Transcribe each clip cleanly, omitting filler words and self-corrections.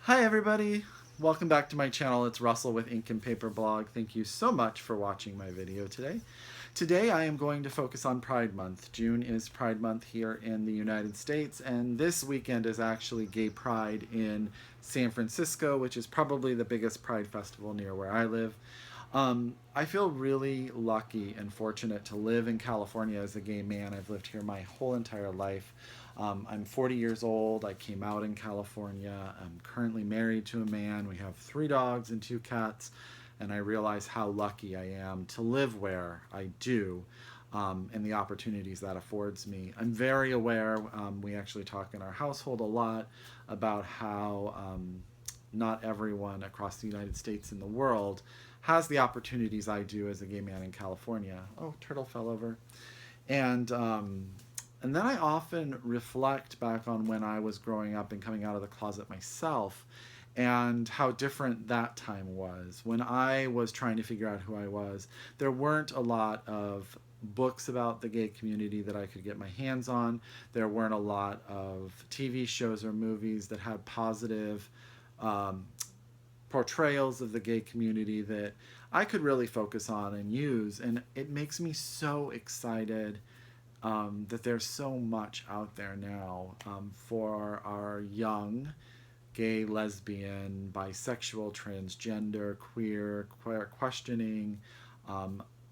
Hi everybody! Welcome back to my channel. It's Russell with Ink and Paper Blog. Thank you so much for watching my video today. Today I am going to focus on Pride Month. June is Pride Month here in the United States, and this weekend is actually Gay Pride in San Francisco, which is probably the biggest Pride festival near where I live. I feel really lucky and fortunate to live in California as a gay man. I've lived here my whole entire life. I'm 40 years old. I came out in California. I'm currently married to a man. We have 3 dogs and 2 cats, and I realize how lucky I am to live where I do, and the opportunities that affords me. I'm very aware, we actually talk in our household a lot about how not everyone across the United States and the world has the opportunities I do as a gay man in California. Oh, turtle fell over. And and then I often reflect back on when I was growing up and coming out of the closet myself and how different that time was. When I was trying to figure out who I was, there weren't a lot of books about the gay community that I could get my hands on. There weren't a lot of TV shows or movies that had positive portrayals of the gay community that I could really focus on and use. And it makes me so excited that there's so much out there now for our young gay, lesbian, bisexual, transgender, queer questioning,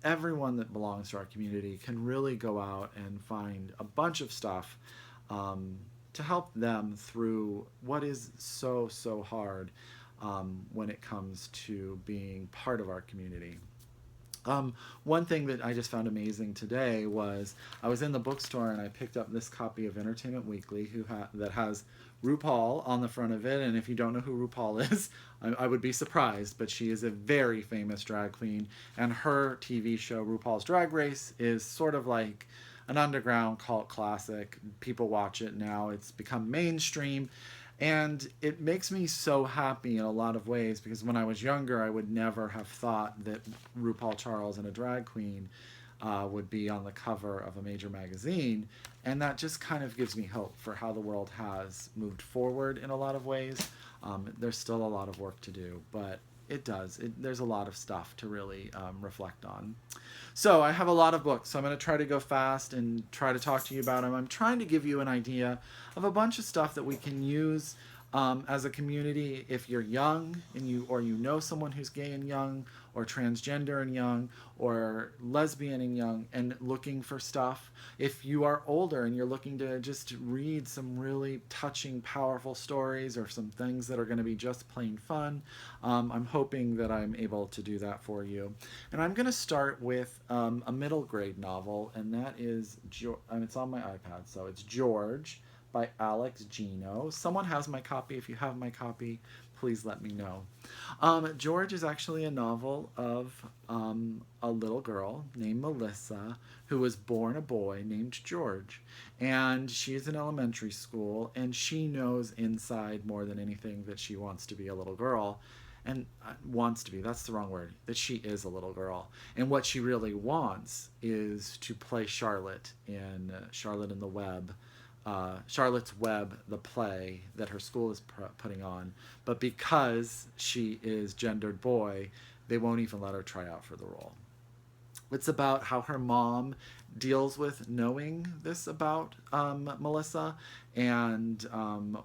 everyone that belongs to our community can really go out and find a bunch of stuff to help them through what is so hard when it comes to being part of our community. One thing that I just found amazing today was I was in the bookstore and I picked up this copy of Entertainment Weekly that has RuPaul on the front of it. And if you don't know who RuPaul is, I would be surprised, but she is a very famous drag queen, and her TV show RuPaul's Drag Race is sort of like an underground cult classic. People watch it now. It's become mainstream. And it makes me so happy in a lot of ways, because when I was younger, I would never have thought that RuPaul Charles and a drag queen would be on the cover of a major magazine. And that just kind of gives me hope for how the world has moved forward in a lot of ways. There's still a lot of work to do, but it does. There's a lot of stuff to really reflect on. So I have a lot of books, so I'm going to try to go fast and try to talk to you about them. I'm trying to give you an idea of a bunch of stuff that we can use as a community if you're young and you know someone who's gay and young, or transgender and young, or lesbian and young, and looking for stuff. If you are older and you're looking to just read some really touching, powerful stories, or some things that are going to be just plain fun, I'm hoping that I'm able to do that for you. And I'm going to start with a middle grade novel, and that is, it's on my iPad, so it's George by Gino. Someone has my copy. If you have my copy, please let me know. George is actually a novel of a little girl named Melissa who was born a boy named George. And she is in elementary school, and she knows inside more than anything that she wants to be a little girl. And wants to be, that's the wrong word, that she is a little girl. And what she really wants is to play Charlotte in Charlotte in the Web. Charlotte's Web, the play that her school is putting on. But because she is gendered boy, they won't even let her try out for the role. It's about how her mom deals with knowing this about Melissa, and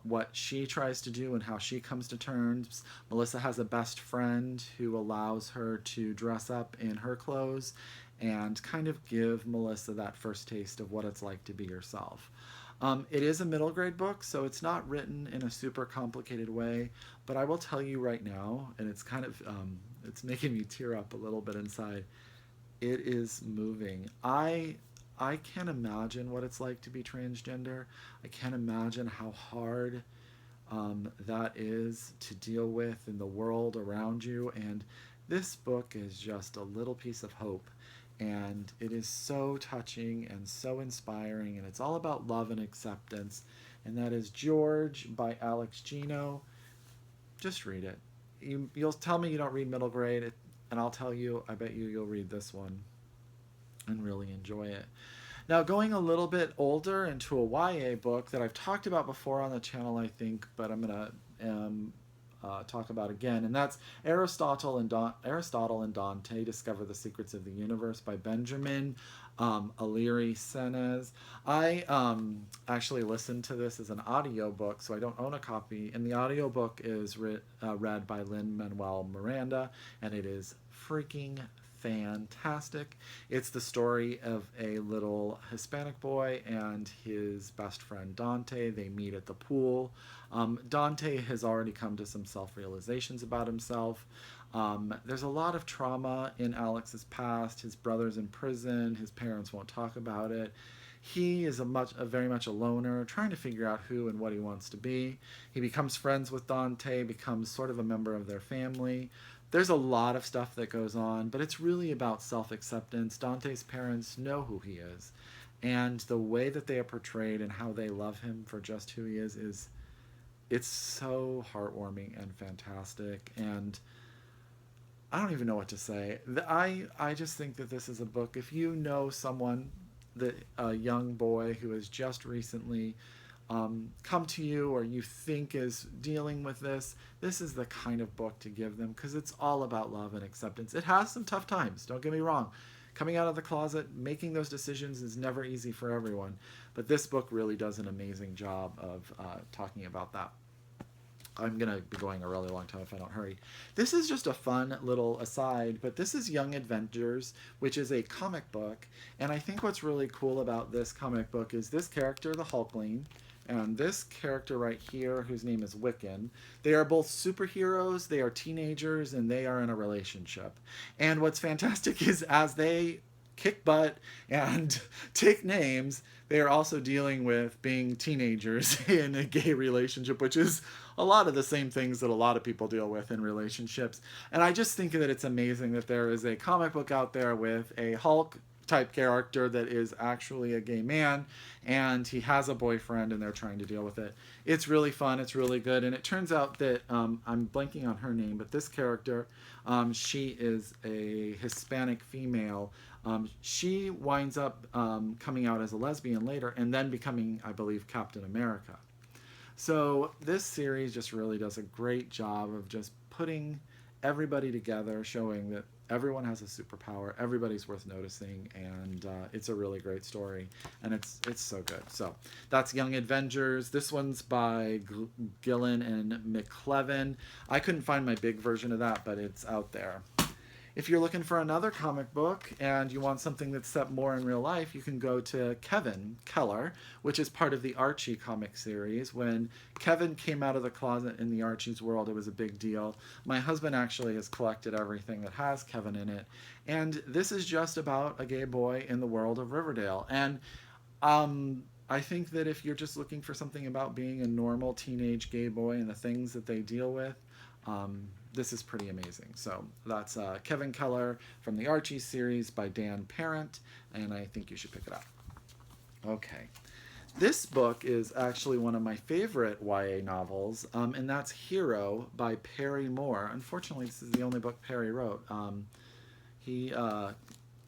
what she tries to do and how she comes to terms. Melissa has a best friend who allows her to dress up in her clothes and kind of give Melissa that first taste of what it's like to be herself. It is a middle grade book, so it's not written in a super complicated way, but I will tell you right now, and it's kind of, it's making me tear up a little bit inside. It is moving. I can't imagine what it's like to be transgender. I can't imagine how hard that is to deal with in the world around you, and this book is just a little piece of hope. And it is so touching and so inspiring, and it's all about love and acceptance. And that is George by Gino. Just read it. You'll tell me you don't read middle grade, and I'll tell you, I bet you'll read this one and really enjoy it. Now, going a little bit older into a YA book that I've talked about before on the channel, I think, but I'm going to talk about again, and that's Aristotle and Dante Discover the Secrets of the Universe by Benjamin Alire Saenz. I actually listened to this as an audiobook, so I don't own a copy, and the audiobook is read by Lin-Manuel Miranda, and it is freaking fantastic. It's the story of a little Hispanic boy and his best friend Dante. They meet at the pool. Dante has already come to some self-realizations about himself. There's a lot of trauma in Alex's past. His brother's in prison. His parents won't talk about it. He is very much a loner, trying to figure out who and what he wants to be. He becomes friends with Dante, becomes sort of a member of their family. There's a lot of stuff that goes on, but it's really about self-acceptance. Dante's parents know who he is, and the way that they are portrayed and how they love him for just who he is it's so heartwarming and fantastic. And I don't even know what to say. I just think that this is a book. If you know someone, a young boy who has just recently come to you or you think is dealing with this is the kind of book to give them, because it's all about love and acceptance. It has some tough times, don't get me wrong. Coming out of the closet, making those decisions is never easy for everyone. But this book really does an amazing job of talking about that. I'm going to be going a really long time if I don't hurry. This is just a fun little aside, but this is Young Avengers, which is a comic book. And I think what's really cool about this comic book is this character, the Hulkling, and this character right here, whose name is Wiccan. They are both superheroes, they are teenagers, and they are in a relationship. And what's fantastic is as they kick butt and take names, they are also dealing with being teenagers in a gay relationship, which is a lot of the same things that a lot of people deal with in relationships. And I just think that it's amazing that there is a comic book out there with a Hulk type character that is actually a gay man, and he has a boyfriend and they're trying to deal with it. It's really fun, it's really good, and it turns out that I'm blanking on her name, but this character, she is a Hispanic female. She winds up coming out as a lesbian later and then becoming, I believe, Captain America. So this series just really does a great job of just putting everybody together, showing that everyone has a superpower, everybody's worth noticing, and it's a really great story, and it's so good. So that's Young Avengers. This one's by Gillen and McClevin. I couldn't find my big version of that, but it's out there. If you're looking for another comic book and you want something that's set more in real life, you can go to Keller, which is part of the Archie comic series. When Kevin came out of the closet in the Archie's world, it was a big deal. My husband actually has collected everything that has Kevin in it. And this is just about a gay boy in the world of Riverdale. And I think that if you're just looking for something about being a normal teenage gay boy and the things that they deal with, this is pretty amazing. So that's Kevin Keller from the Archie series by Dan Parent, and I think you should pick it up. Okay. This book is actually one of my favorite YA novels, and that's Hero by Perry Moore. Unfortunately, this is the only book Perry wrote. He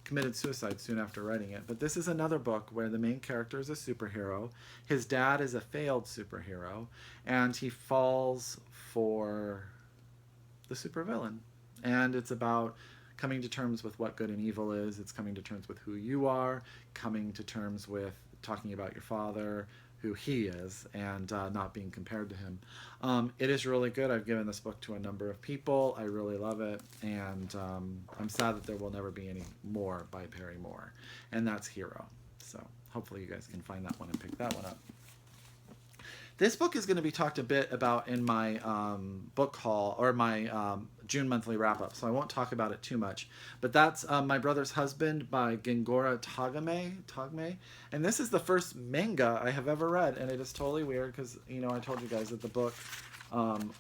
committed suicide soon after writing it, but this is another book where the main character is a superhero. His dad is a failed superhero, and he falls for the supervillain. And it's about coming to terms with what good and evil is. It's coming to terms with who you are, coming to terms with talking about your father, who he is, and not being compared to him. It is really good. I've given this book to a number of people. I really love it, and I'm sad that there will never be any more by Perry Moore. And that's Hero. So hopefully you guys can find that one and pick that one up. This book is going to be talked a bit about in my book haul, or my June monthly wrap-up, so I won't talk about it too much. But that's My Brother's Husband by Gengora Tagme. And this is the first manga I have ever read, and it is totally weird because, you know, I told you guys that the book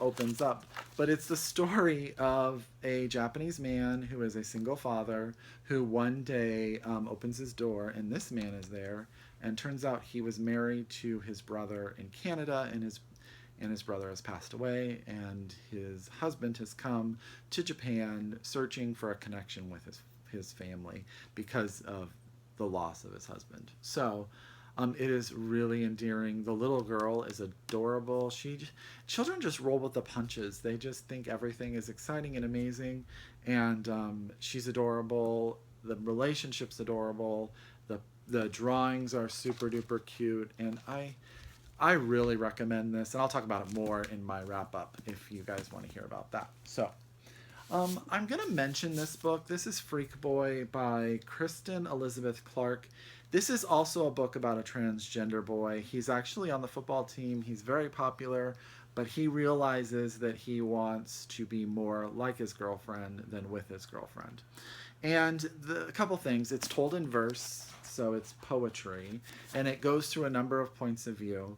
opens up. But it's the story of a Japanese man who is a single father who one day opens his door, and this man is there. And turns out he was married to his brother in Canada, and his brother has passed away, and his husband has come to Japan searching for a connection with his family because of the loss of his husband. So It is really endearing. The little girl is adorable. Children just roll with the punches. They just think everything is exciting and amazing, and she's adorable. The relationship's adorable. The drawings are super duper cute, and I really recommend this. And I'll talk about it more in my wrap up if you guys want to hear about that. So. I'm going to mention this book. This is Freak Boy by Kristen Elizabeth Clark. This is also a book about a transgender boy. He's actually on the football team. He's very popular, but he realizes that he wants to be more like his girlfriend than with his girlfriend. And a couple things. It's told in verse, so it's poetry, and it goes through a number of points of view.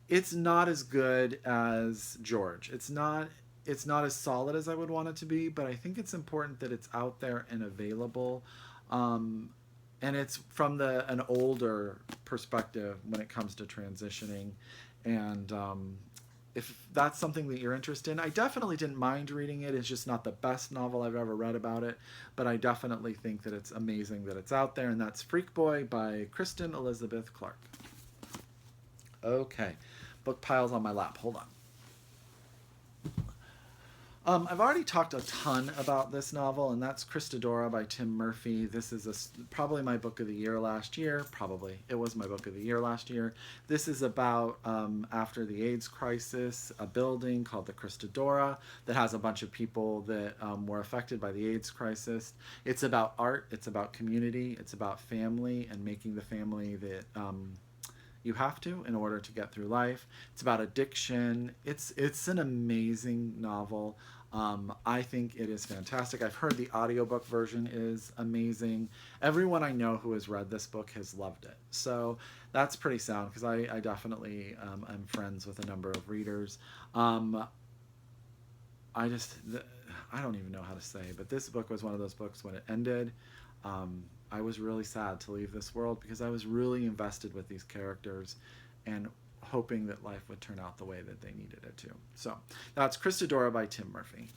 It's not as good as George. It's not as solid as I would want it to be, but I think it's important that it's out there and available. And it's from an older perspective when it comes to transitioning. And if that's something that you're interested in, I definitely didn't mind reading it. It's just not the best novel I've ever read about it, but I definitely think that it's amazing that it's out there, and that's Freak Boy by Kristen Elizabeth Clark. Okay, book piles on my lap. Hold on. I've already talked a ton about this novel, and that's Krista Dora by Tim Murphy. This is probably my book of the year last year. Probably. It was my book of the year last year. This is about, after the AIDS crisis, a building called the Krista Dora that has a bunch of people that were affected by the AIDS crisis. It's about art. It's about community. It's about family and making the family that... you have to in order to get through life. It's about addiction. It's an amazing novel. I think it is fantastic. I've heard the audiobook version is amazing. Everyone I know who has read this book has loved it. So that's pretty sound, because I definitely am friends with a number of readers. I don't even know how to say, but this book was one of those books when it ended. I was really sad to leave this world because I was really invested with these characters and hoping that life would turn out the way that they needed it to. So that's Krista Dora by Tim Murphy.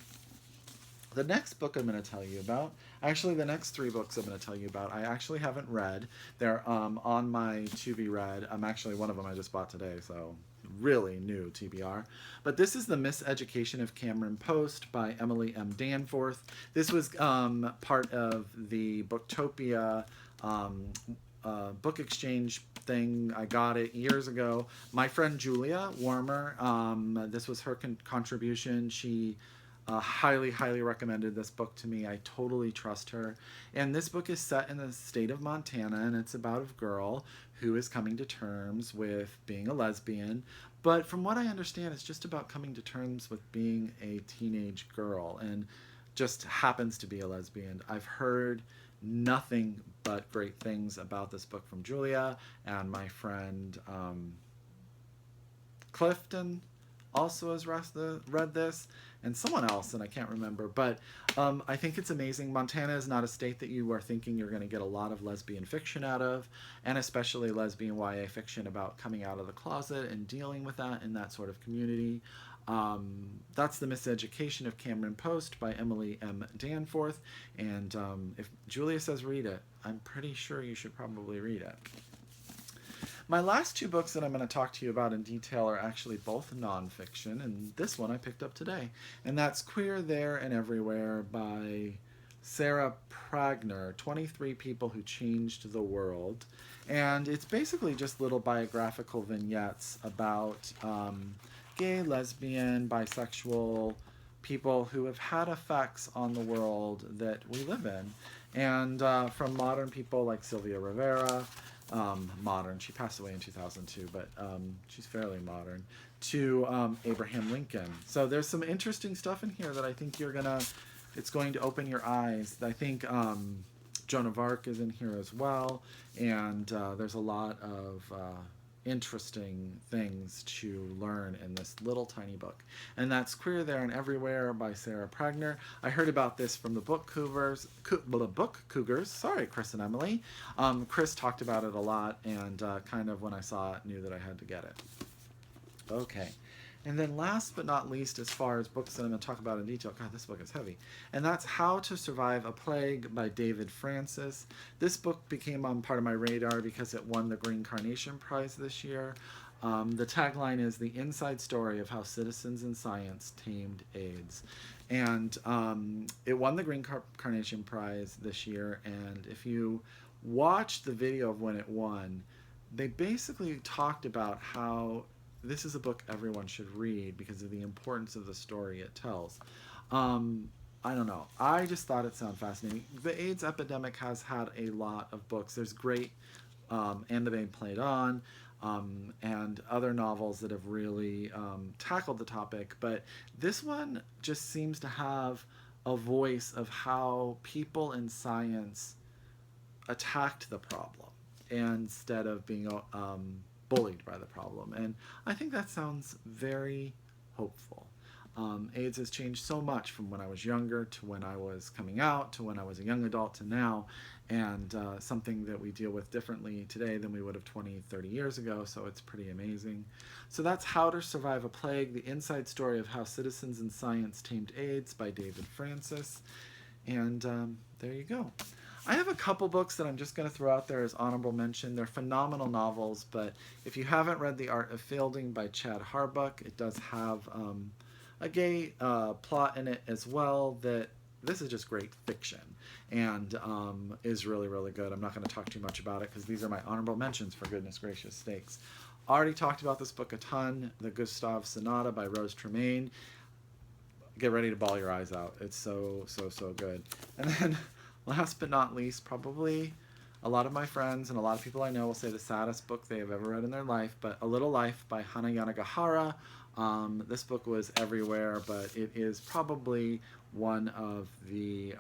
The next book I'm going to tell you about, actually the next 3 books I'm going to tell you about, I actually haven't read. They're on my to be read. Actually, one of them I just bought today, so really new TBR. But this is The Miseducation of Cameron Post by Emily M. Danforth. This was part of the Booktopia book exchange thing. I got it years ago. My friend Julia Warmer, this was her contribution. She highly, highly recommended this book to me. I totally trust her. And this book is set in the state of Montana, and it's about a girl who is coming to terms with being a lesbian. But from what I understand, it's just about coming to terms with being a teenage girl and just happens to be a lesbian. I've heard nothing but great things about this book from Julia, and my friend Clifton also has read this, and someone else, and I can't remember, but I think it's amazing. Montana is not a state that you are thinking you're going to get a lot of lesbian fiction out of, and especially lesbian YA fiction about coming out of the closet and dealing with that in that sort of community. That's The Miseducation of Cameron Post by Emily M. Danforth, and if Julia says read it, I'm pretty sure you should probably read it. My last 2 books that I'm going to talk to you about in detail are actually both nonfiction, and this one I picked up today. And that's Queer There and Everywhere by Sarah Pragner, 23 People Who Changed the World. And it's basically just little biographical vignettes about gay, lesbian, bisexual people who have had effects on the world that we live in. And from modern people like Sylvia Rivera, modern, she passed away in 2002, but she's fairly modern, to Abraham Lincoln. So there's some interesting stuff in here that I think it's going to open your eyes. I think Joan of Arc is in here as well, and there's a lot of interesting things to learn in this little tiny book. And that's Queer There and Everywhere by Sarah Pragner. I heard about this from the Book Cougars. Sorry, Chris and Emily. Chris talked about it a lot, and kind of when I saw it, knew that I had to get it. Okay. And then last but not least, as far as books that I'm going to talk about in detail, God, this book is heavy. And that's How to Survive a Plague by David Francis. This book became on part of my radar because it won the Green Carnation Prize this year. The tagline is The Inside Story of How Citizens in Science Tamed AIDS. And it won the Green Carnation Prize this year. And if you watch the video of when it won, they basically talked about how this is a book everyone should read because of the importance of the story it tells. I don't know. I just thought it sounded fascinating. The AIDS epidemic has had a lot of books. There's great And the Babe Played On, and other novels that have really tackled the topic. But this one just seems to have a voice of how people in science attacked the problem instead of being bullied by the problem. And I think that sounds very hopeful. AIDS has changed so much from when I was younger to when I was coming out to when I was a young adult to now, and something that we deal with differently today than we would have 20, 30 years ago, so it's pretty amazing. So that's How to Survive a Plague, The Inside Story of How Citizens in Science Tamed AIDS by David Francis. And there you go. I have a couple books that I'm just going to throw out there as honorable mention. They're phenomenal novels, but if you haven't read The Art of Fielding by Chad Harbaugh, it does have a gay plot in it as well. That this is just great fiction and is really, really good. I'm not going to talk too much about it because these are my honorable mentions, for goodness gracious sakes. Already talked about this book a ton, the Gustave Sonata by Rose Tremain. Get ready to bawl your eyes out. It's so good. And then last but not least, probably a lot of my friends and a lot of people I know will say the saddest book they have ever read in their life, but A Little Life by Hanya Yanagihara. This book was everywhere, but it is probably one of the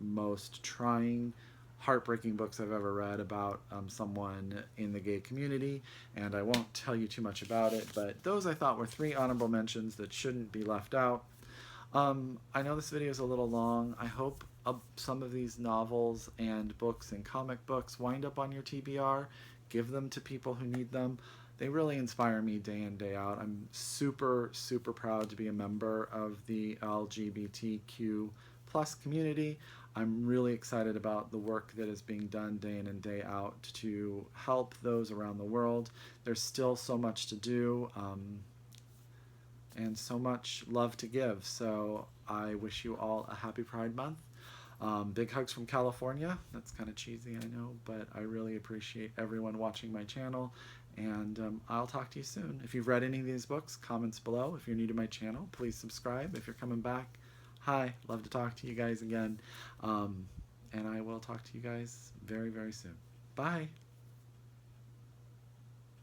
most trying, heartbreaking books I've ever read about someone in the gay community, and I won't tell you too much about it, but those I thought were 3 honorable mentions that shouldn't be left out. I know this video is a little long. I hope some of these novels and books and comic books wind up on your TBR. Give them to people who need them. They really inspire me day in, day out. I'm super, super proud to be a member of the LGBTQ plus community. I'm really excited about the work that is being done day in and day out to help those around the world. There's still so much to do. And so much love to give. So I wish you all a happy Pride Month. Big hugs from California. That's kind of cheesy, I know, but I really appreciate everyone watching my channel. And I'll talk to you soon. If you've read any of these books, comments below. If you're new to my channel, please subscribe. If you're coming back, hi. Love to talk to you guys again. And I will talk to you guys very, very soon. Bye.